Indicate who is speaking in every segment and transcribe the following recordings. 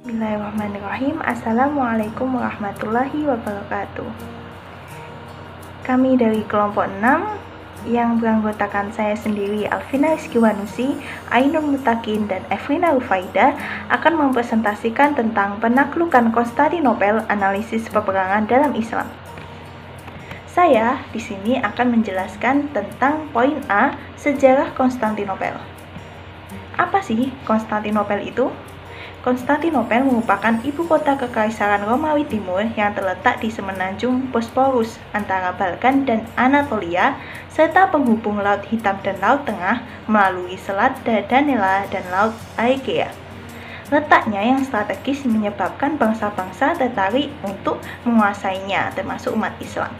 Speaker 1: Bismillahirrahmanirrahim. Assalamualaikum warahmatullahi wabarakatuh. Kami dari kelompok 6 yang beranggotakan saya sendiri, Alvina Rizkywanusi, Ainul Mutakin, dan Evelina Rufaida akan mempresentasikan tentang penaklukan Konstantinopel, analisis peperangan dalam Islam. Saya di sini akan menjelaskan tentang poin A, sejarah Konstantinopel. Apa sih Konstantinopel itu? Konstantinopel merupakan ibu kota Kekaisaran Romawi Timur yang terletak di semenanjung Bosporus antara Balkan dan Anatolia, serta penghubung Laut Hitam dan Laut Tengah melalui Selat Dardanella dan Laut Aegea. Letaknya yang strategis menyebabkan bangsa-bangsa tertarik untuk menguasainya, termasuk umat Islam.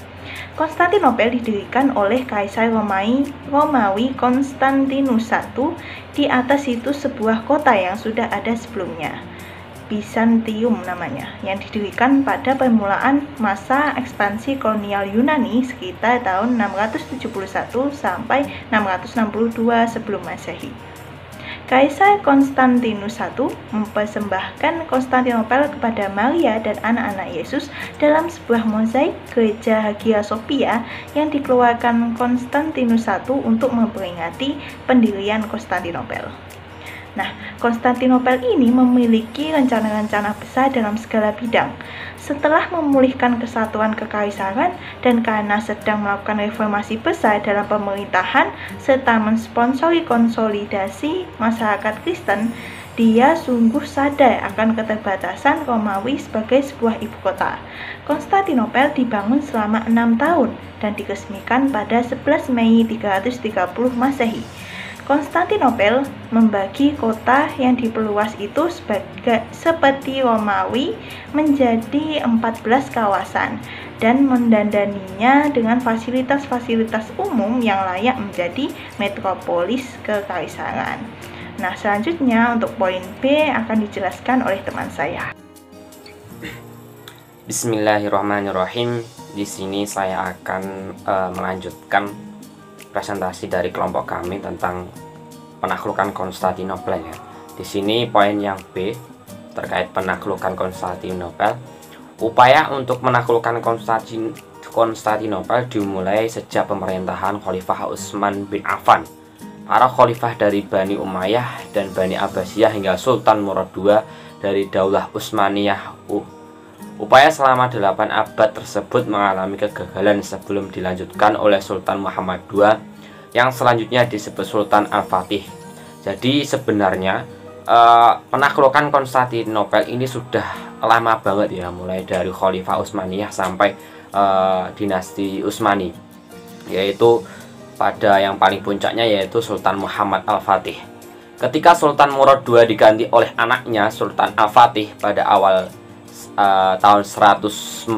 Speaker 1: Konstantinopel didirikan oleh Kaisar Romawi Konstantinus I. Di atas itu sebuah kota yang sudah ada sebelumnya, Bizantium namanya, yang didirikan pada permulaan masa ekspansi kolonial Yunani sekitar tahun 671 sampai 662 sebelum Masehi. Kaisar Konstantinus I mempersembahkan Konstantinopel kepada Maria dan anak-anak Yesus dalam sebuah mozaik gereja Hagia Sophia yang dikeluarkan Konstantinus I untuk memperingati pendirian Konstantinopel. Nah, Konstantinopel ini memiliki rencana-rencana besar dalam segala bidang. Setelah memulihkan kesatuan kekaisaran dan karena sedang melakukan reformasi besar dalam pemerintahan serta mensponsori konsolidasi masyarakat Kristen, dia sungguh sadar akan keterbatasan Romawi sebagai sebuah ibu kota. Konstantinopel dibangun selama 6 tahun dan diresmikan pada 11 Mei 330 Masehi. Konstantinopel membagi kota yang diperluas itu seperti Romawi menjadi 14 kawasan dan mendandaninya dengan fasilitas-fasilitas umum yang layak menjadi metropolis kekaisaran. Nah, selanjutnya untuk poin B akan dijelaskan oleh teman saya.
Speaker 2: Bismillahirrahmanirrahim. Di sini saya akan melanjutkan presentasi dari kelompok kami tentang penaklukan Konstantinopel ya. Di sini poin yang B terkait penaklukan Konstantinopel. Upaya untuk menaklukkan Konstantinopel dimulai sejak pemerintahan Khalifah Utsman bin Affan. Para khalifah dari Bani Umayyah dan Bani Abbasiyah hingga Sultan Murad II dari Daulah Utsmaniyah. Upaya selama 8 abad tersebut mengalami kegagalan sebelum dilanjutkan oleh Sultan Muhammad II yang selanjutnya disebut Sultan Al-Fatih. Jadi sebenarnya penaklukan Konstantinopel ini sudah lama banget ya, mulai dari Khalifah Utsmaniyah sampai dinasti Utsmani, yaitu pada yang paling puncaknya yaitu Sultan Muhammad Al-Fatih. Ketika Sultan Murad II diganti oleh anaknya Sultan Al-Fatih pada awal tahun 1451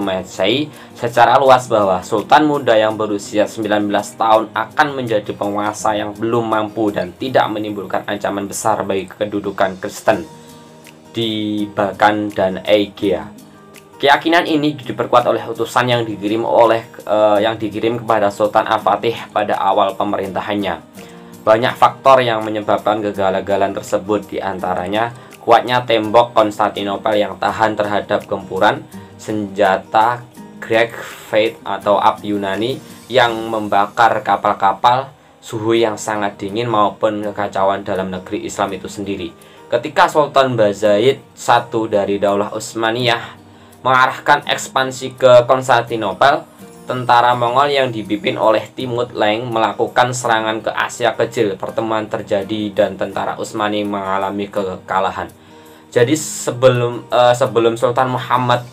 Speaker 2: Masehi, secara luas bahwa sultan muda yang berusia 19 tahun akan menjadi penguasa yang belum mampu dan tidak menimbulkan ancaman besar bagi kedudukan Kristen di Balkan dan Aegea. Keyakinan ini diperkuat oleh utusan yang dikirim kepada Sultan Al-Fatih pada awal pemerintahannya. Banyak faktor yang menyebabkan kegagalan tersebut, diantaranya kuatnya tembok Konstantinopel yang tahan terhadap gempuran senjata Greek Fleet atau api Yunani yang membakar kapal-kapal, suhu yang sangat dingin, maupun kekacauan dalam negeri Islam itu sendiri. Ketika Sultan Bayezid I dari Daulah Utsmaniyah mengarahkan ekspansi ke Konstantinopel, tentara Mongol yang dipimpin oleh Timur Leng melakukan serangan ke Asia Kecil. Pertemuan terjadi dan tentara Utsmani mengalami kekalahan. Jadi sebelum Sultan Muhammad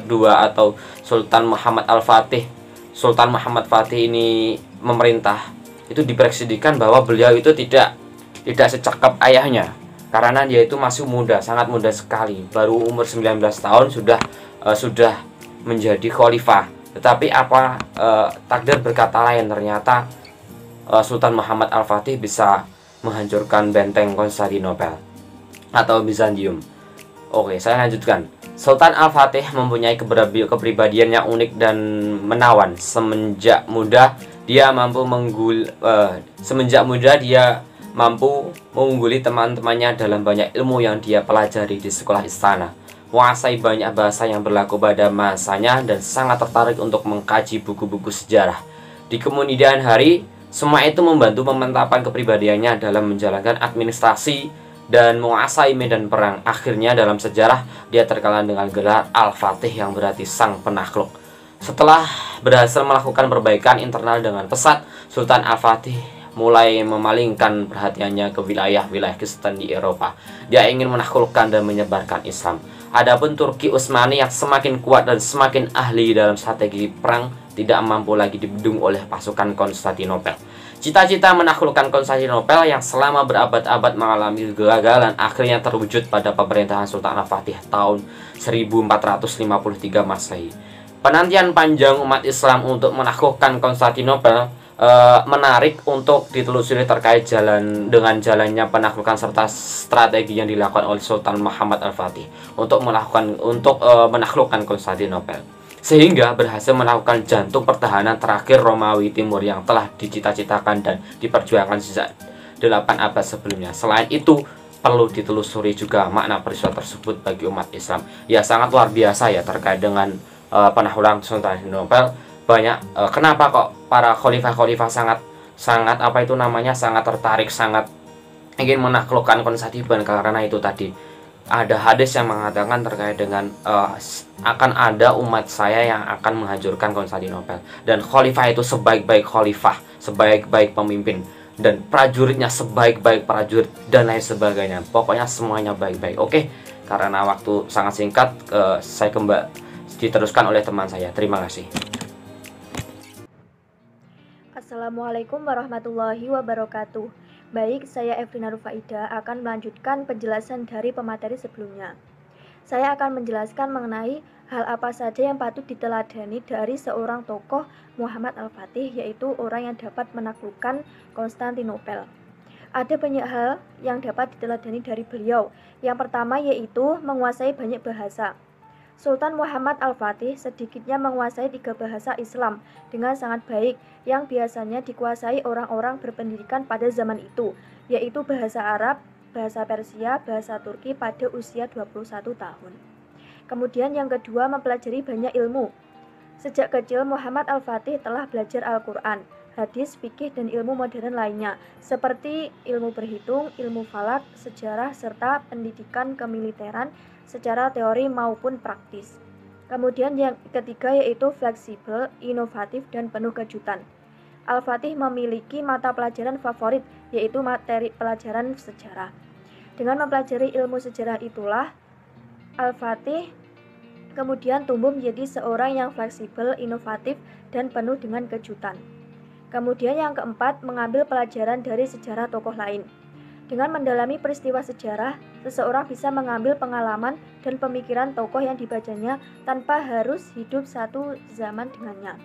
Speaker 2: II atau Sultan Muhammad Al-Fatih, Sultan Muhammad Fatih ini memerintah, itu diprediksikan bahwa beliau itu tidak secakap ayahnya, karena dia itu masih muda, sangat muda sekali, baru umur 19 tahun sudah menjadi khalifah. Tetapi takdir berkata lain, ternyata Sultan Muhammad Al-Fatih bisa menghancurkan benteng Konstantinopel atau Bizantium. Oke, saya lanjutkan. Sultan Al-Fatih mempunyai kepribadian yang unik dan menawan. Semenjak muda dia mampu mengungguli teman-temannya dalam banyak ilmu yang dia pelajari di sekolah istana, menguasai banyak bahasa yang berlaku pada masanya, dan sangat tertarik untuk mengkaji buku-buku sejarah. Di kemudian hari, semua itu membantu pemantauan kepribadiannya dalam menjalankan administrasi dan menguasai medan perang. Akhirnya dalam sejarah dia terkenal dengan gelar Al-Fatih yang berarti sang penakluk. Setelah berhasil melakukan perbaikan internal dengan pesat, Sultan Al-Fatih mulai memalingkan perhatiannya ke wilayah-wilayah Kristen di Eropa. Dia ingin menaklukkan dan menyebarkan Islam. Adapun Turki Utsmani yang semakin kuat dan semakin ahli dalam strategi perang tidak mampu lagi dibendung oleh pasukan Konstantinopel. Cita-cita menaklukkan Konstantinopel yang selama berabad-abad mengalami kegagalan akhirnya terwujud pada pemerintahan Sultan Al-Fatih tahun 1453 Masehi. Penantian panjang umat Islam untuk menaklukkan Konstantinopel menarik untuk ditelusuri terkait jalannya penaklukan serta strategi yang dilakukan oleh Sultan Muhammad Al-Fatih untuk menaklukkan Konstantinopel, sehingga berhasil melakukan jantung pertahanan terakhir Romawi Timur yang telah dicita-citakan dan diperjuangkan sejak 8 abad sebelumnya. Selain itu, perlu ditelusuri juga makna peristiwa tersebut bagi umat Islam. Ya, sangat luar biasa ya terkait dengan penaklukan Konstantinopel. Banyak kenapa kok para khalifah-khalifah sangat tertarik, sangat ingin menaklukkan Konstantinopel, karena itu tadi ada hadis yang mengatakan terkait dengan akan ada umat saya yang akan menghancurkan Konstantinopel, dan khalifah itu sebaik-baik khalifah, sebaik-baik pemimpin, dan prajuritnya sebaik-baik prajurit, dan lain sebagainya. Pokoknya semuanya baik-baik. Oke, karena waktu sangat singkat, saya diteruskan oleh teman saya. Terima kasih.
Speaker 3: Assalamualaikum warahmatullahi wabarakatuh. Baik, saya Evrina Rufaida akan melanjutkan penjelasan dari pemateri sebelumnya. Saya akan menjelaskan mengenai hal apa saja yang patut diteladani dari seorang tokoh Muhammad Al-Fatih, yaitu orang yang dapat menaklukkan Konstantinopel. Ada banyak hal yang dapat diteladani dari beliau. Yang pertama yaitu menguasai banyak bahasa. Sultan Muhammad Al-Fatih sedikitnya menguasai 3 bahasa Islam dengan sangat baik yang biasanya dikuasai orang-orang berpendidikan pada zaman itu, yaitu bahasa Arab, bahasa Persia, bahasa Turki pada usia 21 tahun. Kemudian yang kedua, mempelajari banyak ilmu. Sejak kecil Muhammad Al-Fatih telah belajar Al-Quran, hadis, fikih, dan ilmu modern lainnya, seperti ilmu berhitung, ilmu falak, sejarah, serta pendidikan kemiliteran secara teori maupun praktis. Kemudian yang ketiga yaitu fleksibel, inovatif, dan penuh kejutan. Al-Fatih memiliki mata pelajaran favorit, yaitu materi pelajaran sejarah. Dengan mempelajari ilmu sejarah itulah, Al-Fatih kemudian tumbuh menjadi seorang yang fleksibel, inovatif, dan penuh dengan kejutan. Kemudian yang keempat, mengambil pelajaran dari sejarah tokoh lain. Dengan mendalami peristiwa sejarah, seseorang bisa mengambil pengalaman dan pemikiran tokoh yang dibacanya tanpa harus hidup satu zaman dengannya.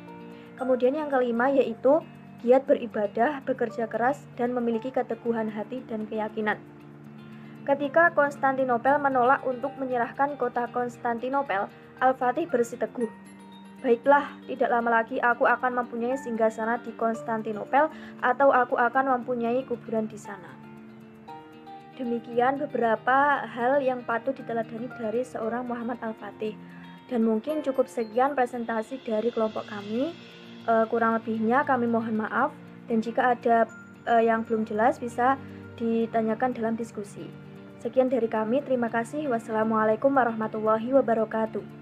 Speaker 3: Kemudian yang kelima yaitu giat beribadah, bekerja keras, dan memiliki keteguhan hati dan keyakinan. Ketika Konstantinopel menolak untuk menyerahkan kota Konstantinopel, Al-Fatih bersiteguh. Baiklah, tidak lama lagi aku akan mempunyai singgasana di Konstantinopel, atau aku akan mempunyai kuburan di sana. Demikian beberapa hal yang patut diteladani dari seorang Muhammad Al-Fatih. Dan mungkin cukup sekian presentasi dari kelompok kami. Kurang lebihnya kami mohon maaf. Dan jika ada yang belum jelas bisa ditanyakan dalam diskusi. Sekian dari kami, terima kasih. Wassalamualaikum warahmatullahi wabarakatuh.